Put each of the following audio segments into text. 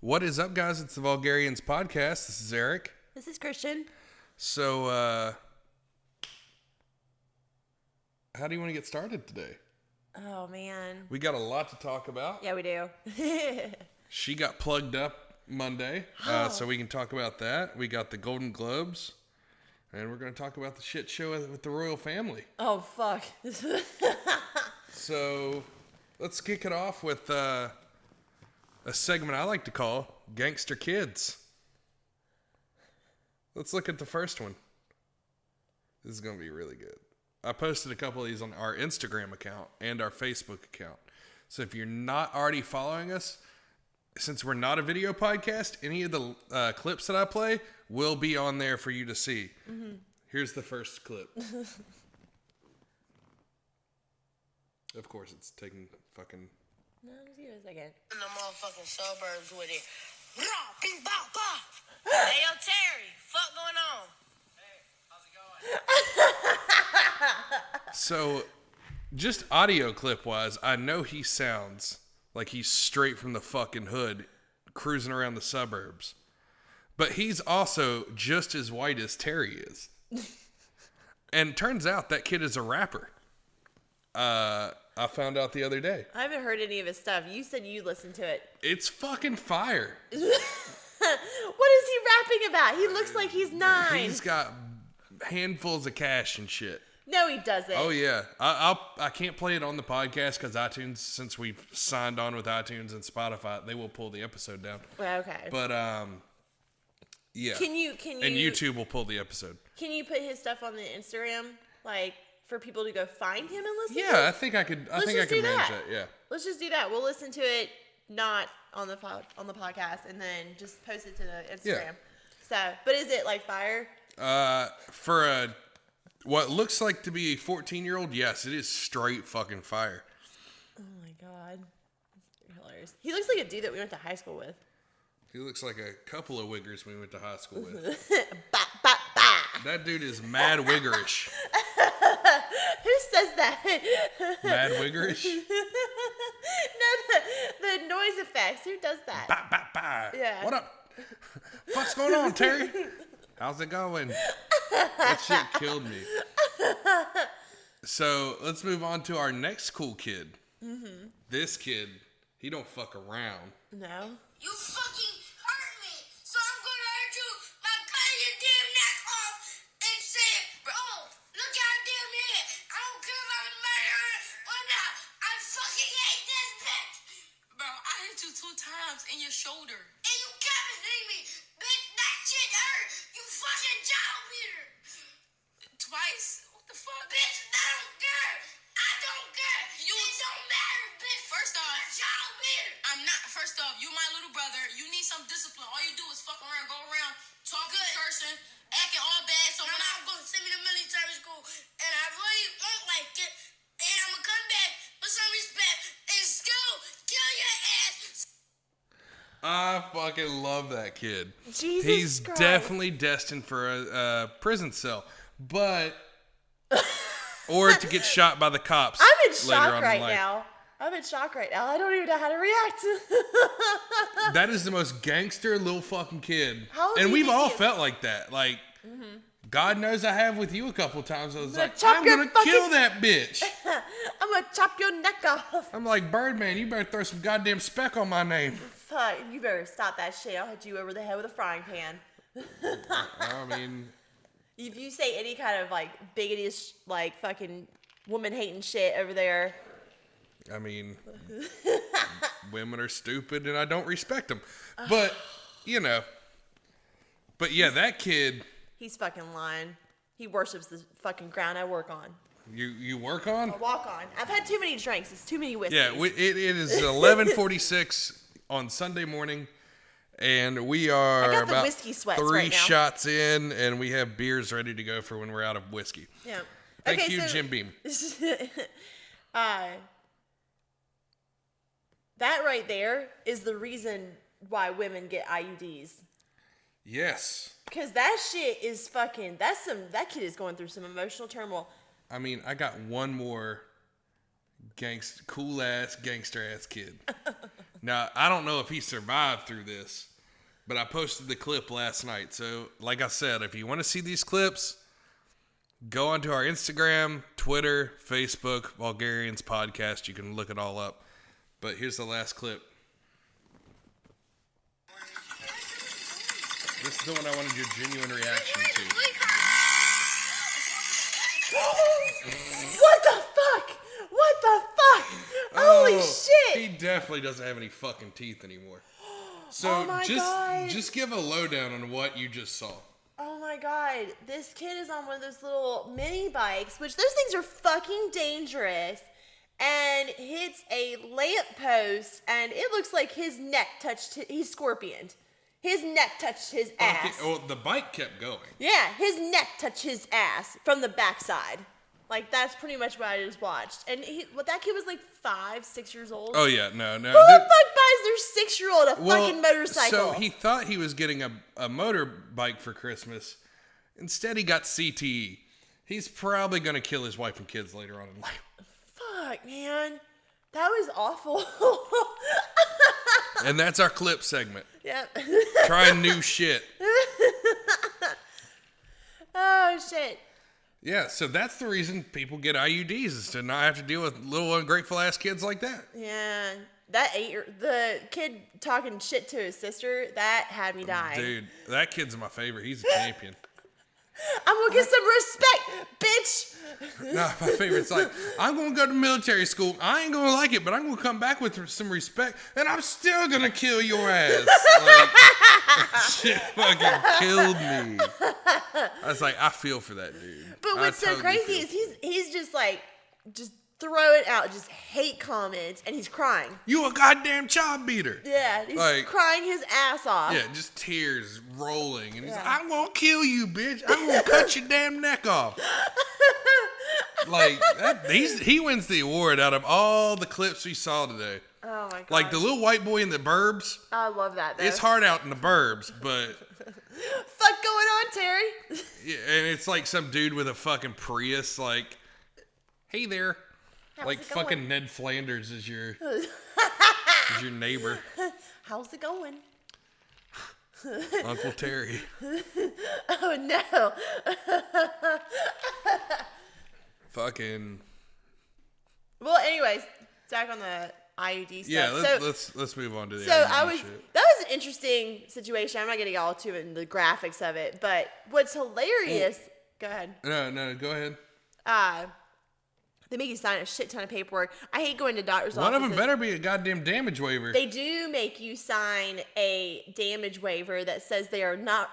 What is up, guys? It's the Vulgarians podcast. This is Eric. This is Kristian. So, how do you want to get started today? Oh, man. We got a lot to talk about. Yeah, we do. She got plugged up Monday, so we can talk about that. We got the Golden Globes, and we're going to talk about the shit show with the royal family. Oh, fuck. So, let's kick it off with a segment I like to call Gangster Kids. Let's look at the first one. This is going to be really good. I posted a couple of these on our Instagram account and our Facebook account. So if you're not already following us, since we're not a video podcast, any of the clips that I play will be on there for you to see. Mm-hmm. Here's the first clip. Of course, it's taking fucking... No, just give it a second. In the motherfucking suburbs with it. Hey, yo, Terry, fuck going on? So, just audio clip wise, I know he sounds like he's straight from the fucking hood, cruising around the suburbs. But he's also just as white as Terry is. And turns out that kid is a rapper. I found out the other day. I haven't heard any of his stuff. You said you listened to it. It's fucking fire. What is he rapping about? He looks like he's 9. He's got handfuls of cash and shit. No, he doesn't. Oh yeah, I can't play it on the podcast because iTunes, since we've signed on with iTunes and Spotify, they will pull the episode down. Okay. But yeah. Can you? And YouTube will pull the episode. Can you put his stuff on the Instagram, like for people to go find him and listen? Yeah, I think I could. I think I could manage that. Yeah. Let's just do that. We'll listen to it not on the podcast, and then just post it to the Instagram. Yeah. So, but is it like fire? For what looks like to be a 14-year-old, yes, it is straight fucking fire. Oh my god, that's hilarious. He looks like a dude that we went to high school with. He looks like a couple of wiggers we went to high school with. Bah, bah, bah. That dude is mad wiggerish. Who says that? Mad wiggerish? No, the noise effects. Who does that? Bah, bah, bah. Yeah. What up? What's going on, Terry? How's it going? That shit killed me. So let's move on to our next cool kid. Mm-hmm. This kid, he don't fuck around. No. You fucking hurt me, so I'm gonna hurt you by cutting your damn neck off and saying, oh, look how damn head. I don't care if I'm a murderer or not. I fucking hate this bitch. Bro, I hit you 2 times in your shoulder. And you kept hitting me. Bitch, that shit hurt. You fucking job beater. Twice? What the fuck? Bitch, I don't care. I don't care. It don't matter, bitch. First off, job beater. I'm not. First off, you my little brother. You need some discipline. All you do is fuck around, go around, talking, cursing, acting all bad. So when I'm going to send me to military school, and I really won't like it, and I'm going to come back with some respect and still kill your ass. I fucking love that kid. Jesus He's Christ. definitely destined for a prison cell, but or to get shot by the cops. I'm in later shock on right in life. now. I'm in shock right now. I don't even know how to react. That is the most gangster little fucking kid. How old do And you we've think all he is? felt like that. Like, God knows I have with you a couple times. I was like, chop I'm your going to fucking- kill that bitch. I'm gonna chop your neck off. I'm like, Birdman, you better throw some goddamn speck on my name. Fuck, you better stop that shit. I'll hit you over the head with a frying pan. I mean, If you say any kind of like bigotish, like fucking woman-hating shit over there. women are stupid and I don't respect them. But, you know. But yeah, that kid. He's fucking lying. He worships the fucking ground I work on. You work on? I walk on. I've had too many drinks. It's too many whiskeys. Yeah, it is 11:46 on Sunday morning, and we are I got the about whiskey sweats 3 right now. shots in, and we have beers ready to go for when we're out of whiskey. Yeah. Thank you, Jim Beam. That right there is the reason why women get IUDs. Yes. Because that shit is fucking, that kid is going through some emotional turmoil. I mean, I got one more cool-ass, gangster-ass kid. Now, I don't know if he survived through this, but I posted the clip last night. So, like I said, if you want to see these clips, go onto our Instagram, Twitter, Facebook, Vulgarians Podcast. You can look it all up. But here's the last clip. This is the one I wanted your genuine reaction to. What the fuck? What the fuck? Holy shit! He definitely doesn't have any fucking teeth anymore. So Oh my God. just give a lowdown on what you just saw. Oh my God, this kid is on one of those little mini bikes, which those things are fucking dangerous, and hits a lamppost, and it looks like his neck touched, he's scorpioned. His neck touched his ass. Well, the bike kept going. Yeah, his neck touched his ass from the backside. Like, that's pretty much what I just watched. And that kid was like 5, 6 years old. Oh, yeah, no. Who the fuck buys their 6-year-old a fucking motorcycle? So he thought he was getting a motorbike for Christmas. Instead, he got CTE. He's probably going to kill his wife and kids later on in life. Fuck, man. That was awful. And that's our clip segment. Yep. Trying new shit. Oh, shit. Yeah, so that's the reason people get IUDs, is to not have to deal with little ungrateful ass kids like that. Yeah. The kid talking shit to his sister, that had me dying. Dude, that kid's my favorite. He's a champion. I'm gonna get some respect, bitch. No, my favorite's like, I'm gonna go to military school. I ain't gonna like it, but I'm gonna come back with some respect, and I'm still gonna kill your ass. Like, shit fucking killed me. I was like, I feel for that dude. But what's so crazy is he's just like, just throw it out, just hate comments, and he's crying. You a goddamn child beater. Yeah, he's like, crying his ass off. Yeah, just tears rolling, and he's like, I'm gonna kill you, bitch. I'm gonna cut your damn neck off. Like, he wins the award out of all the clips we saw today. Oh my God. Like the little white boy in the burbs. I love that, though. It's hard out in the burbs, but fuck going on, Terry? yeah, and it's like some dude with a fucking Prius, like, hey there. How's like it going? fucking Ned Flanders is your neighbor. How's it going? Uncle Terry. Oh no. Fucking. Well, anyways, back on the IUD stuff. Yeah, let's move on to the So IUD shit. that was an interesting situation. I'm not getting all too in the graphics of it, but what's hilarious. Go ahead. No, go ahead. They make you sign a shit ton of paperwork. I hate going to doctor's One offices. of them better be a goddamn damage waiver. They do make you sign a damage waiver that says they are not.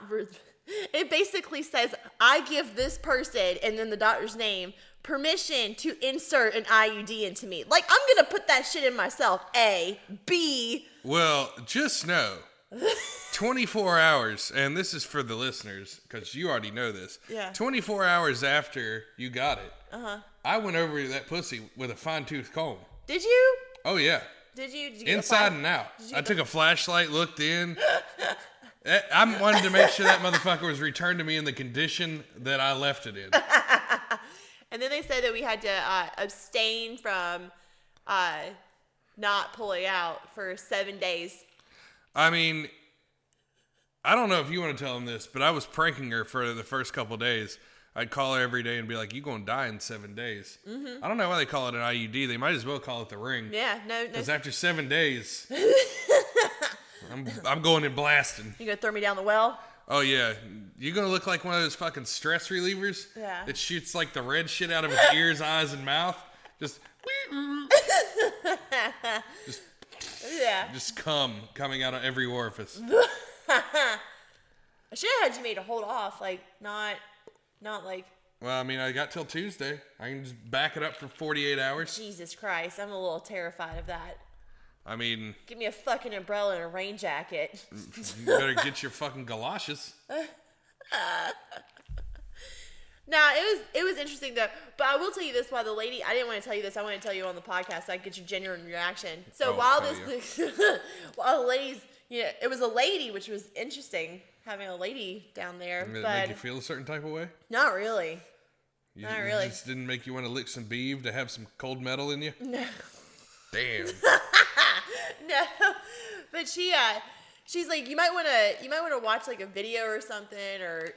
It basically says, I give this person, and then the doctor's name, permission to insert an IUD into me. Like, I'm going to put that shit in myself. A. B. Well, just know, 24 hours, and this is for the listeners, because you already know this. Yeah. 24 hours after you got it, I went over that pussy with a fine-tooth comb. Did you? Oh, yeah. Did you get Inside and out. I took a flashlight, looked in. I wanted to make sure that motherfucker was returned to me in the condition that I left it in. And then they said that we had to abstain from not pulling out for 7 days. I mean, I don't know if you want to tell them this, but I was pranking her for the first couple days. I'd call her every day and be like, you going to die in 7 days. Mm-hmm. I don't know why they call it an IUD. They might as well call it the ring. Yeah, no. Because after 7 days, I'm going in blasting. You gonna throw me down the well? Oh, yeah. You're going to look like one of those fucking stress relievers. Yeah. That shoots like the red shit out of his ears, eyes, and mouth. Just Yeah. Just coming out of every orifice. I should have had you made to hold off, like not like. Well, I mean, I got till Tuesday. I can just back it up for 48 hours. Jesus Christ, I'm a little terrified of that. I mean, give me a fucking umbrella and a rain jacket. You better get your fucking galoshes. Nah, it was interesting though. But I will tell you this: while the lady, I didn't want to tell you this. I want to tell you on the podcast so I can get your genuine reaction. So while the ladies, it was a lady, which was interesting having a lady down there. Did it but make you feel a certain type of way? Not really. Not really. It just didn't make you want to lick some beef to have some cold metal in you? No. Damn. No, but she's like, you might want to watch like a video or something, or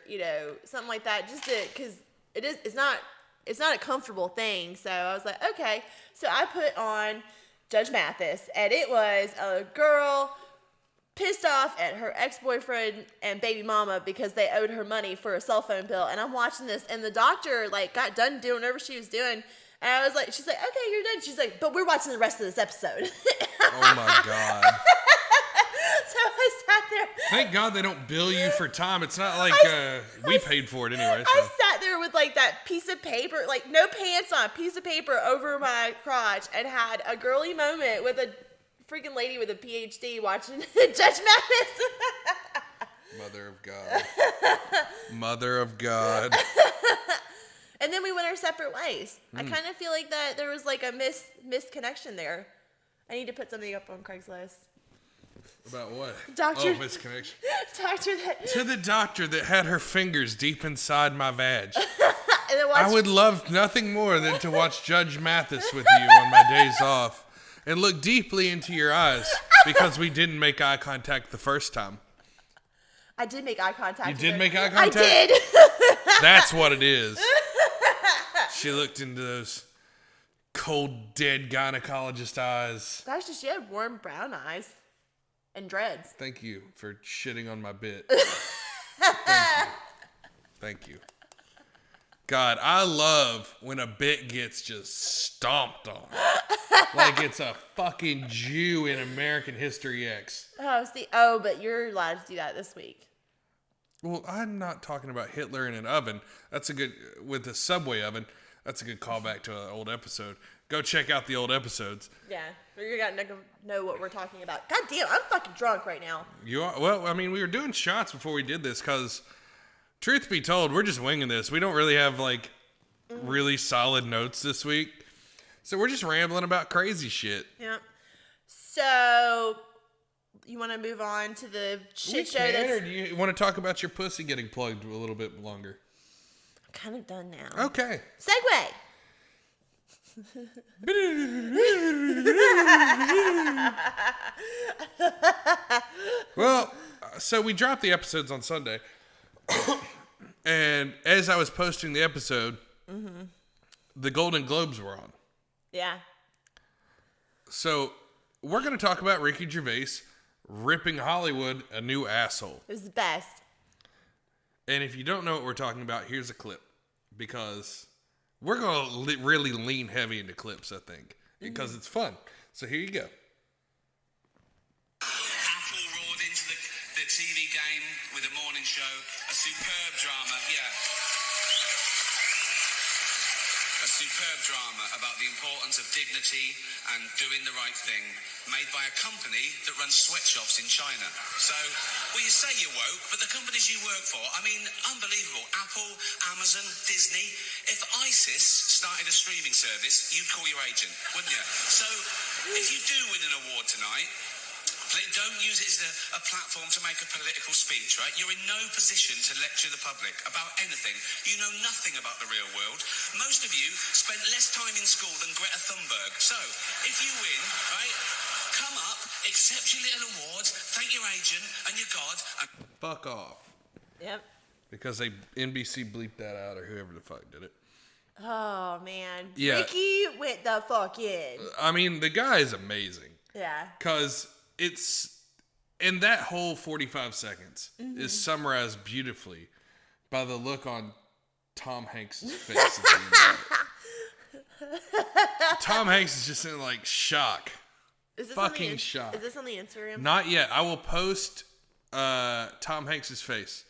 something like that, just because it's not a comfortable thing. So I was like, okay. So I put on Judge Mathis, and it was a girl pissed off at her ex-boyfriend and baby mama because they owed her money for a cell phone bill. And I'm watching this, and the doctor like got done doing whatever she was doing. And I was like, she's like, okay, you're done. She's like, but we're watching the rest of this episode. Oh my God. So I sat there. Thank God they don't bill you for time. It's not like we paid for it anyway. So. I sat there with like that piece of paper, like no pants on, piece of paper over my crotch, and had a girly moment with a freaking lady with a PhD watching Judge Mathis. Mother of God. Mother of God. And then we went our separate ways. I kind of feel like that there was like a misconnection there. I need to put something up on Craigslist. About what? Doctor. Oh, misconnection. Doctor that. To the doctor that had her fingers deep inside my vag. And then I would love nothing more than to watch Judge Mathis with you on my days off and look deeply into your eyes because we didn't make eye contact the first time. I did make eye contact. You did make eye contact? I did. That's what it is. She looked into those cold, dead gynecologist eyes. Actually, she had warm brown eyes and dreads. Thank you for shitting on my bit. Thank you. God, I love when a bit gets just stomped on. Like it's a fucking Jew in American History X. But you're allowed to do that this week. Well, I'm not talking about Hitler in an oven. That's a good, with the Subway oven, that's a good callback to an old episode. Go check out the old episodes. Yeah, you're going to know what we're talking about. God damn, I'm fucking drunk right now. You are? Well, I mean, we were doing shots before we did this because, truth be told, we're just winging this. We don't really have, like, really solid notes this week. So we're just rambling about crazy shit. Yeah. So, you want to move on to the shit show that's... Or do you want to talk about your pussy getting plugged a little bit longer? I'm kind of done now. Okay. Segue! Well, so we dropped the episodes on Sunday. And as I was posting the episode, the Golden Globes were on. Yeah. So we're going to talk about Ricky Gervais ripping Hollywood a new asshole. It was the best. And if you don't know what we're talking about, here's a clip. Because we're going to really lean heavy into clips, I think. Because it's fun. So here you go. Apple roared into the TV game with a morning show. A superb drama, A superb drama about the importance of dignity and doing the right thing, made by a company that runs sweatshops in China. So, well, you say you're woke, but the companies you work for, I mean, unbelievable. Apple, Amazon, Disney. If ISIS started a streaming service, you'd call your agent, wouldn't you? So, if you do win an award tonight, don't use it as a platform to make a political speech, right? You're in no position to lecture the public about anything. You know nothing about the real world. Most of you spent less time in school than Greta Thunberg. So, if you win, right, come up, accept your little awards, thank your agent and your God, and Fuck off. Yep. Because NBC bleeped that out, or whoever the fuck did it. Oh, man. Yeah. Ricky went the fuck in. I mean, the guy is amazing. Yeah. Because it's, and that whole 45 seconds is summarized beautifully by the look on Tom Hanks' face at the end of it. Tom Hanks is just in like shock. Is this Fucking shock. Is this on the Instagram? Not yet. I will post Tom Hanks' face,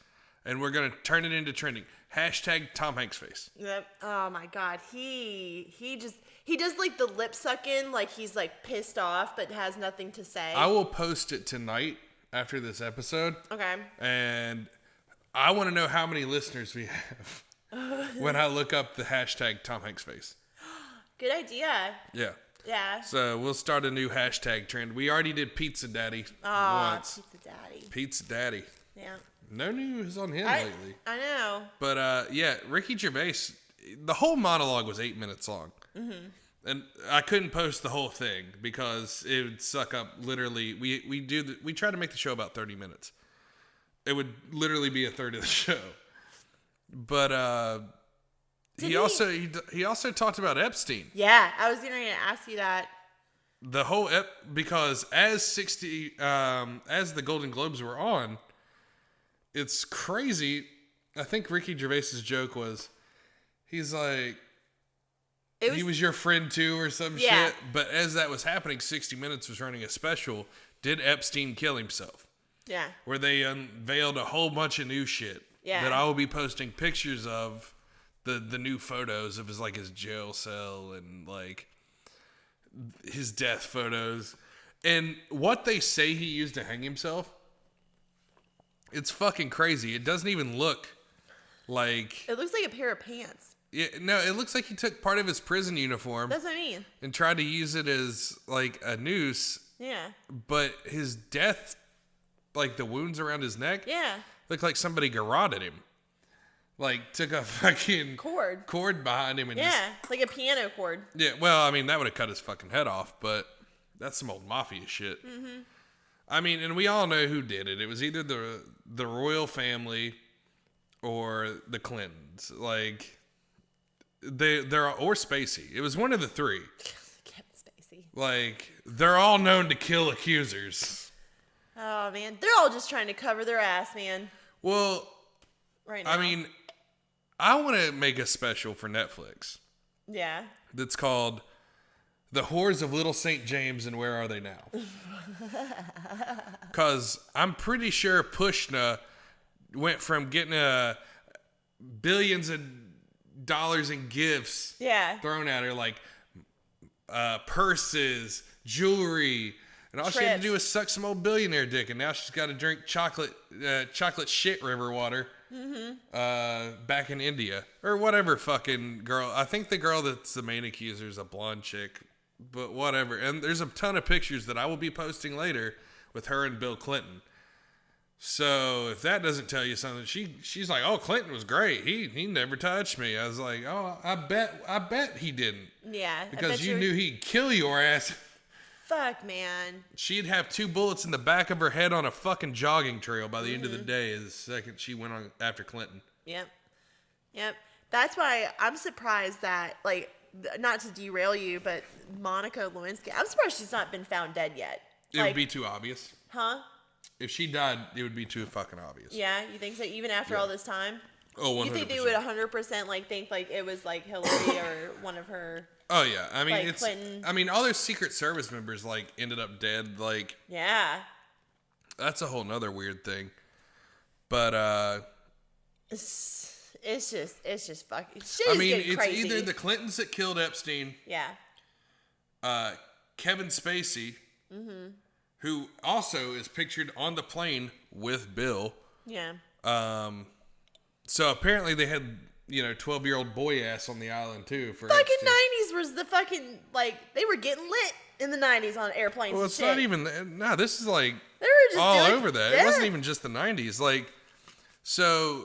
and we're going to turn it into trending. Hashtag Tom Hanks face. Yep. Oh my God. He does like the lip sucking, like he's like pissed off but has nothing to say. I will post it tonight after this episode. Okay. And I want to know how many listeners we have when I look up the hashtag Tom Hanks face. Good idea. Yeah. Yeah. So we'll start a new hashtag trend. We already did Pizza Daddy once. Pizza Daddy. Pizza Daddy. Yeah. No news on him lately. I know. But yeah, Ricky Gervais, the whole monologue was 8 minutes long. And I couldn't post the whole thing because it would suck up literally. We try to make the show about 30 minutes. It would literally be a third of the show. But he also talked about Epstein. Yeah, I was going to ask you that. The whole because as the Golden Globes were on, it's crazy. I think Ricky Gervais's joke was, he's like, he was your friend too or some shit. But as that was happening, 60 Minutes was running a special, Did Epstein Kill Himself? Yeah. Where they unveiled a whole bunch of new shit. Yeah. That I will be posting pictures of, the new photos of his jail cell and like his death photos. And what they say he used to hang himself, it's fucking crazy. It doesn't even look like... It looks like a pair of pants. Yeah, no, it looks like he took part of his prison uniform. That's what I mean. And tried to use it as, like, a noose. Yeah. But his death, like, the wounds around his neck. Yeah. Looked like somebody garroted him. Like, took a fucking... Cord behind him and like a piano cord. Yeah, well, I mean, that would have cut his fucking head off, but that's some old mafia shit. Mm-hmm. I mean, and we all know who did it. It was either the royal family or the Clintons. Like... They're or Spacey. It was one of the three. Kevin Spacey. Like, they're all known to kill accusers. Oh, man. They're all just trying to cover their ass, man. Well, right now. I mean, I want to make a special for Netflix. Yeah. That's called The Whores of Little St. James and Where Are They Now? Because I'm pretty sure Pushna went from getting billions of dollars in gifts thrown at her, like purses, jewelry, and all she had to do was suck some old billionaire dick, and now she's got to drink chocolate shit river water back in India or whatever. Fucking girl, I think the girl that's the main accuser is a blonde chick, but whatever. And there's a ton of pictures that I will be posting later with her and Bill Clinton. So if that doesn't tell you something, she's like, oh, Clinton was great. He never touched me. I was like, oh, I bet he didn't. Yeah. Because you knew he'd kill your ass. Fuck, man. She'd have 2 bullets in the back of her head on a fucking jogging trail by the end of the day the second she went on after Clinton. Yep. That's why I'm surprised that, like, not to derail you, but Monica Lewinsky, I'm surprised she's not been found dead yet. It would be too obvious. Huh? If she died, it would be too fucking obvious. Yeah, you think so? Even after all this time? Oh, 100%. You think they would 100% like think like it was like Hillary or one of her? Oh yeah, I mean like Clinton. I mean all those Secret Service members like ended up dead. Like that's a whole nother weird thing. But it's just fucking. Shit I mean, it's crazy. either the Clintons that killed Epstein. Yeah. Kevin Spacey. Mm-hmm. Who also is pictured on the plane with Bill. Yeah. So apparently they had, 12-year-old boy ass on the island too. For fucking Epstein. 90s was the fucking, like, they were getting lit in the 90s on airplanes. Well, it's not even, this is like they were just all over that. Yeah. It wasn't even just the 90s. Like, so,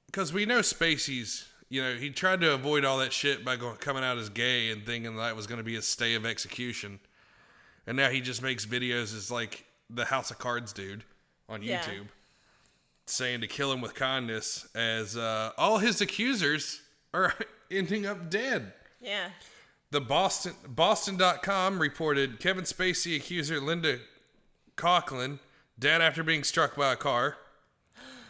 because we know Spacey's, he tried to avoid all that shit by coming out as gay and thinking that was going to be a stay of execution. And now he just makes videos as like the House of Cards dude on YouTube saying to kill him with kindness as all his accusers are ending up dead. Yeah. The Boston.com reported Kevin Spacey accuser Linda Coughlin dead after being struck by a car.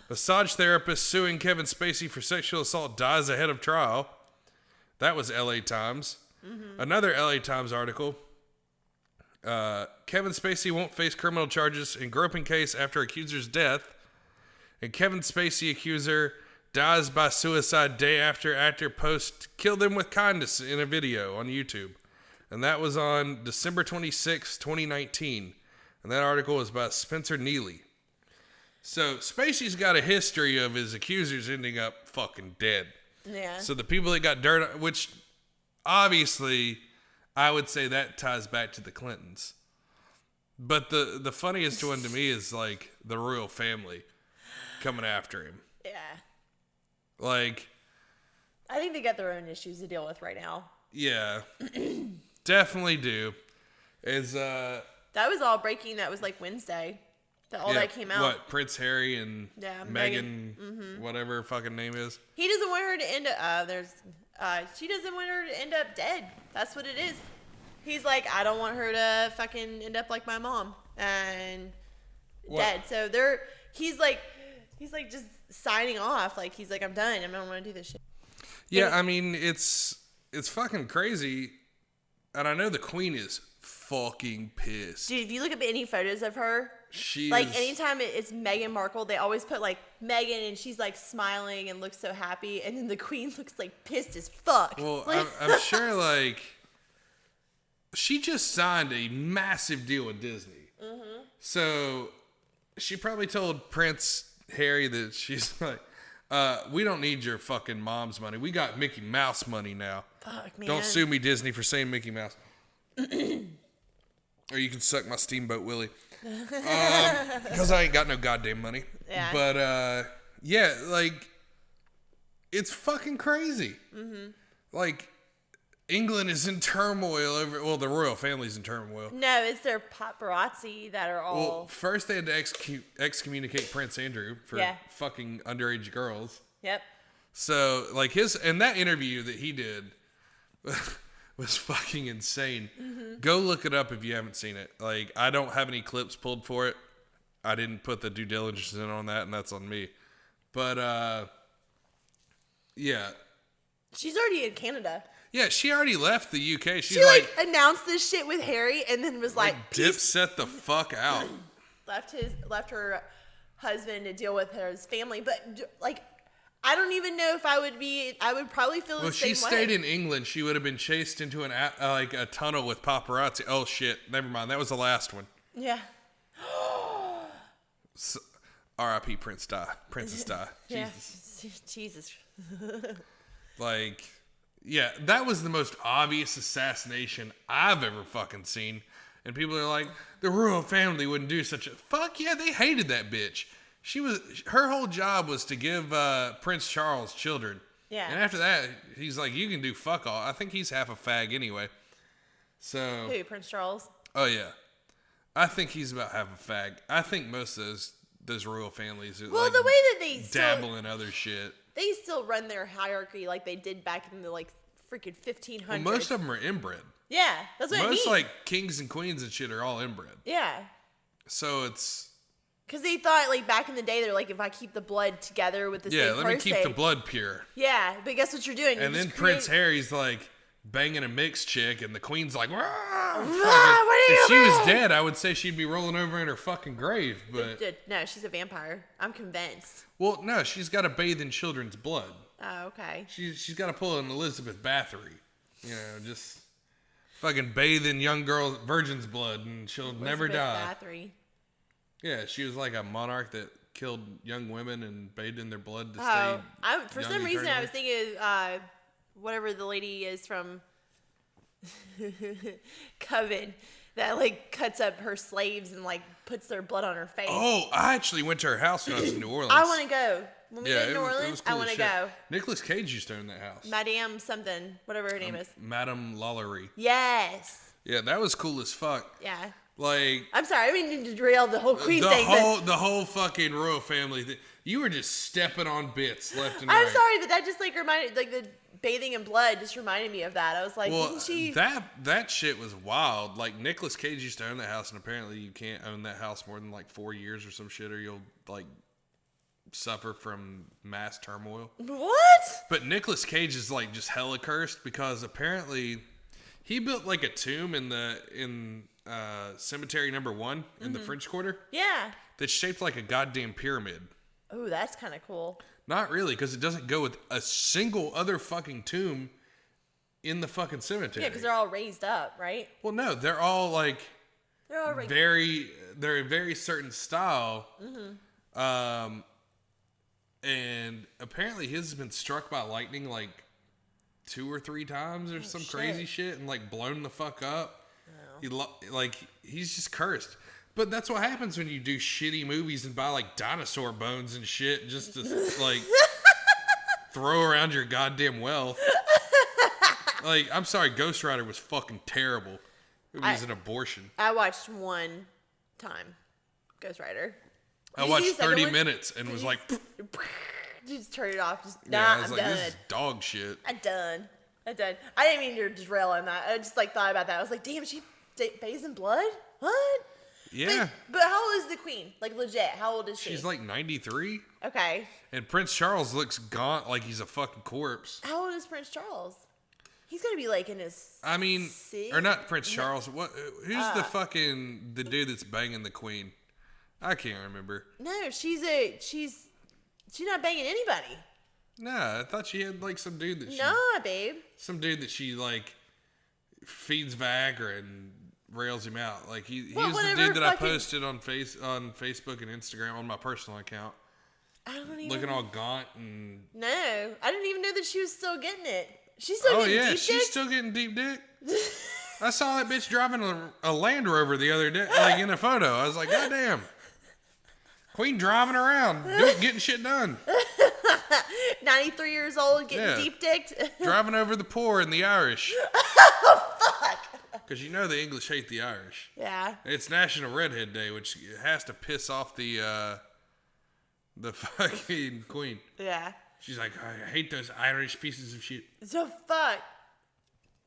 Massage therapist suing Kevin Spacey for sexual assault dies ahead of trial. That was LA Times. Mm-hmm. Another LA Times article. Kevin Spacey won't face criminal charges in groping case after accuser's death. And Kevin Spacey accuser dies by suicide day after actor post killed him with kindness in a video on YouTube. And that was on December 26, 2019. And that article was by Spencer Neely. So Spacey's got a history of his accusers ending up fucking dead. Yeah. So the people that got dirt on, which obviously I would say that ties back to the Clintons. But the funniest one to me is like the royal family coming after him. Yeah. Like, I think they got their own issues to deal with right now. Yeah. Definitely do. That was all breaking. That was like Wednesday. That came out. What, Prince Harry and Yeah, Meghan, whatever her fucking name is? He doesn't want her to end up, she doesn't want her to end up dead. That's what it is. He's like, I don't want her to fucking end up like my mom and dead. So he's like just signing off. Like, he's like, I'm done. I don't want to do this shit. Yeah, I mean, it's fucking crazy. And I know the Queen is fucking pissed. Dude, if you look up any photos of her, Anytime it's Meghan Markle, they always put like Meghan and she's like smiling and looks so happy, and then the Queen looks like pissed as fuck. Well, I'm sure like she just signed a massive deal with Disney. Mm-hmm. So she probably told Prince Harry that she's like, we don't need your fucking mom's money. We got Mickey Mouse money now. Fuck, man. Don't sue me, Disney, for saying Mickey Mouse. Or you can suck my Steamboat Willie. Because I ain't got no goddamn money. Yeah. But, yeah, like, it's fucking crazy. Mm-hmm. Like, England is in turmoil over, well, the royal family's in turmoil. No, it's their paparazzi that are all... Well, first they had to excommunicate Prince Andrew for fucking underage girls. Yep. So, like, and that interview that he did was fucking insane. Mm-hmm. Go look it up if you haven't seen it. Like, I don't have any clips pulled for it. I didn't put the due diligence in on that, and that's on me. But, yeah. She's already in Canada. Yeah, she already left the UK. She like announced this shit with Harry and then was like dipset the fuck out. Left her husband to deal with his family. But, like, I don't even know if I would probably feel the same way. Well, she stayed in England. She would have been chased into a tunnel with paparazzi. Oh, shit. Never mind. That was the last one. Yeah. So, R.I.P. Princess Di. Yeah. Jesus. Jesus. Like, yeah, that was the most obvious assassination I've ever fucking seen. And people are like, the royal family wouldn't do such a... Fuck yeah, they hated that bitch. Her whole job was to give Prince Charles children. Yeah. And after that, he's like, you can do fuck all. I think he's half a fag anyway. So... Who, Prince Charles? Oh, yeah. I think he's about half a fag. I think most of those royal families are, well, the way that they dabble in other shit. They still run their hierarchy like they did back in the, like, freaking 1500s. Well, most of them are inbred. Yeah, that's what I mean. Most, like, kings and queens and shit are all inbred. Yeah. So it's... Because they thought, like, back in the day, they're like, if I keep the blood together with the same person... Yeah, let me keep the blood pure. Yeah, but guess what you're doing? And then Prince Harry's, like, banging a mixed chick, and the queen's like, what are you if she was dead, I would say she'd be rolling over in her fucking grave, but... No, she's a vampire. I'm convinced. Well, no, she's got to bathe in children's blood. Oh, okay. She's got to pull an Elizabeth Bathory. You know, just fucking bathe in young girl virgin's blood, and she'll never die. Bathory. Yeah, she was like a monarch that killed young women and bathed in their blood to stay for some reason, I was thinking whatever the lady is from Coven that, like, cuts up her slaves and, like, puts their blood on her face. Oh, I actually went to her house when I was in New Orleans. I want to go. When we get to New Orleans, cool I want to go. Nicolas Cage used to own that house. Madame something, whatever her name is. Madame Lalaurie. Yes. Yeah, that was cool as fuck. Yeah. Like, I'm sorry, I didn't mean to derail the whole queen thing. The whole fucking royal family thing. You were just stepping on bits left and right. I'm sorry, but that just, like, reminded, like, the bathing in blood just reminded me of that. I was like, didn't she? That shit was wild. Like, Nicolas Cage used to own that house, and apparently you can't own that house more than, like, 4 years or some shit, or you'll, like, suffer from mass turmoil. What? But Nicolas Cage is, like, just hella cursed because apparently he built, like, a tomb in cemetery number 1 in the French Quarter. Yeah. That's shaped like a goddamn pyramid. Oh, that's kind of cool. Not really, because it doesn't go with a single other fucking tomb in the fucking cemetery. Yeah, because they're all raised up, right? Well, no, they're all like they're a very certain style. Mm-hmm. And apparently his has been struck by lightning like 2 or 3 times or some crazy shit and like blown the fuck up. Oh. He's just cursed. But that's what happens when you do shitty movies and buy, like, dinosaur bones and shit just to, like, throw around your goddamn wealth. Like, I'm sorry, Ghost Rider was fucking terrible. It was an abortion. I watched one time, Ghost Rider. I watched 30 minutes and was like... Just turn it off. Just, Yeah, nah, I was I'm like, done. this is dog shit. I'm done. I didn't mean to derail on that. I just like thought about that. I was like, damn, she bathes in blood? What? Yeah. But how old is the queen? Like, legit, how old is she? She's like 93. Okay. And Prince Charles looks gaunt like he's a fucking corpse. How old is Prince Charles? He's gonna be like in his... I mean, six? or not Prince Charles. What? Who's the dude that's banging the queen? I can't remember. No, she's not banging anybody. Nah, I thought she had like some dude that Nah, babe. some dude that she like feeds Viagra and rails him out. Like he's the whatever dude that I fucking- posted on Facebook and Instagram on my personal account, I don't even... looking all gaunt and... No, I didn't even know that she was still getting it. She's still Oh getting yeah, deep she's dick? still getting deep dick. I saw that bitch driving a Land Rover the other day, like in a photo. I was like, God damn. Queen driving around, getting shit done. 93 years old, getting Yeah. deep dicked. Driving over the poor and the Irish. Fuck. Because you know the English hate the Irish. Yeah. It's National Redhead Day, which has to piss off the fucking queen. Yeah. She's like, I hate those Irish pieces of shit. So fuck.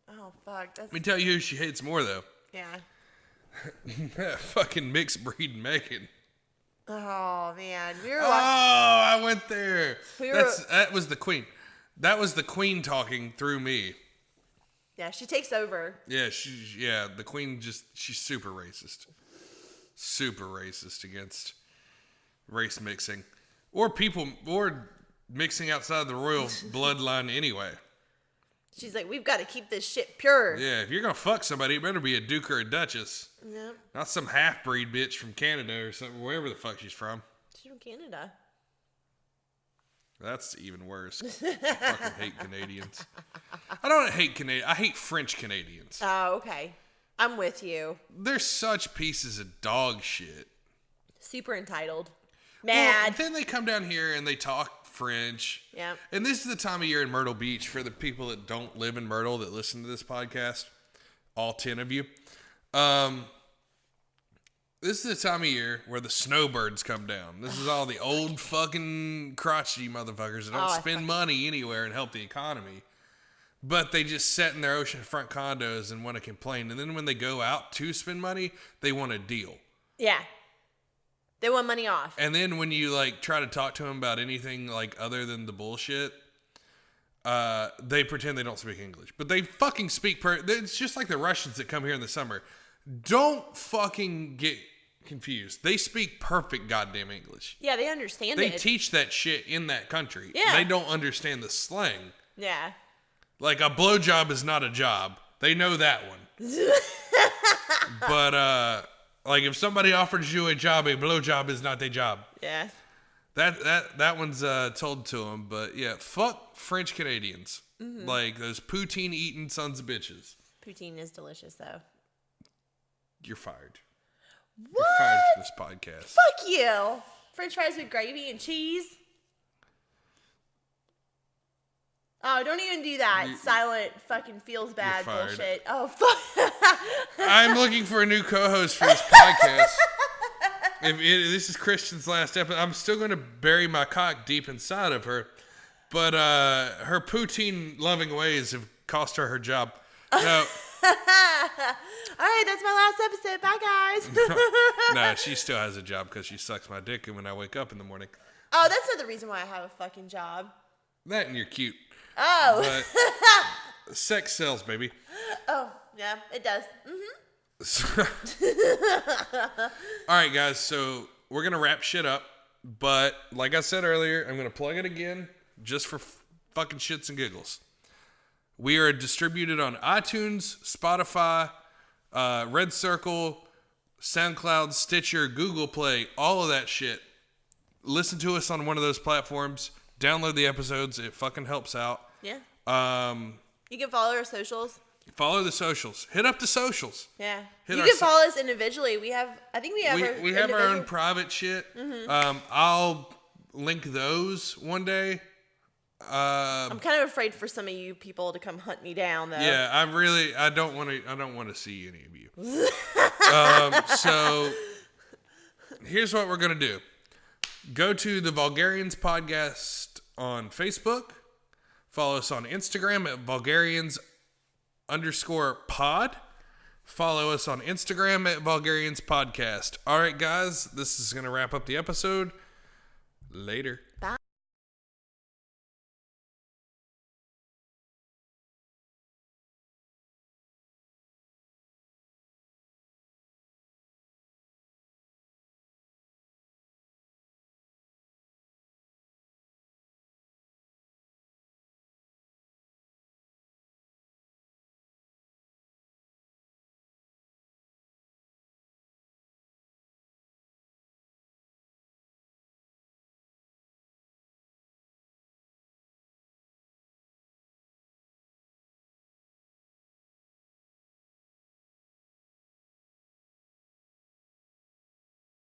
Oh fuck. That's... Let me tell you who she hates more, though. Yeah. That fucking mixed breed Megan. Oh man. We were Oh, watching... I went there. We were- That was the queen. That was the queen talking through me. Yeah, she takes over. Yeah, the queen she's super racist. Super racist against race mixing. Or mixing outside the royal bloodline anyway. She's like, we've got to keep this shit pure. Yeah, if you're gonna fuck somebody, it better be a duke or a duchess. Yep. Not some half-breed bitch from Canada or something, wherever the fuck she's from. She's from Canada. That's even worse. I fucking hate Canadians. I don't hate Canadians. I hate French Canadians. Oh, okay. I'm with you. They're such pieces of dog shit. Super entitled. Well, Mad. then they come down here and they talk French. Yeah. And this is the time of year in Myrtle Beach for the people that don't live in Myrtle that listen to this podcast. All 10 of you. This is the time of year where the snowbirds come down. This is all the old fucking crotchety motherfuckers that don't spend money anywhere and help the economy. But they just sit in their oceanfront condos and want to complain. And then when they go out to spend money, they want a deal. Yeah. They want money off. And then when you like try to talk to them about anything like other than the bullshit, they pretend they don't speak English. But they fucking speak it's just like the Russians that come here in the summer. Don't fucking get confused. They speak perfect goddamn English. Yeah, they understand They it. teach that shit in that country. Yeah. They don't understand the slang. Yeah. Like a blowjob is not a job. They know that one. But like if somebody offers you a job, a blowjob is not their job. Yeah. That one's told to them. But yeah, fuck French Canadians. Mm-hmm. Like those poutine eating sons of bitches. Poutine is delicious, though. You're fired. What? You're fired for this podcast. Fuck you. French fries with gravy and cheese. Oh, don't even do that. Silent fucking feels bad fired. bullshit. Oh, fuck. I'm looking for a new co-host for this podcast. This is Kristian's last episode. I'm still going to bury my cock deep inside of her. But her poutine-loving ways have cost her job. No. All right, that's my last episode. Bye, guys. Nah, she still has a job because she sucks my dick when I wake up in the morning. Oh, that's not the reason why I have a fucking job. That and you're cute. Oh. But sex sells, baby. Oh, yeah, it does. All right, guys, so we're going to wrap shit up. But like I said earlier, I'm going to plug it again just for fucking shits and giggles. We are distributed on iTunes, Spotify, Red Circle, SoundCloud, Stitcher, Google Play, all of that shit. Listen to us on one of those platforms. Download the episodes. It fucking helps out. Yeah. You can follow our socials. Follow the socials. Hit up the socials. Yeah. Hit You our can follow us individually. We have our we have our own individual- private shit. I'll link those one day. I'm kind of afraid for some of you people to come hunt me down, though. Yeah, I don't want to see any of you. So here's what we're going to do. Go to the Vulgarians podcast on Facebook. Follow us on Instagram at Vulgarians_pod. Follow us on Instagram at Vulgarians podcast. All right, guys, this is going to wrap up the episode. Later. Bye.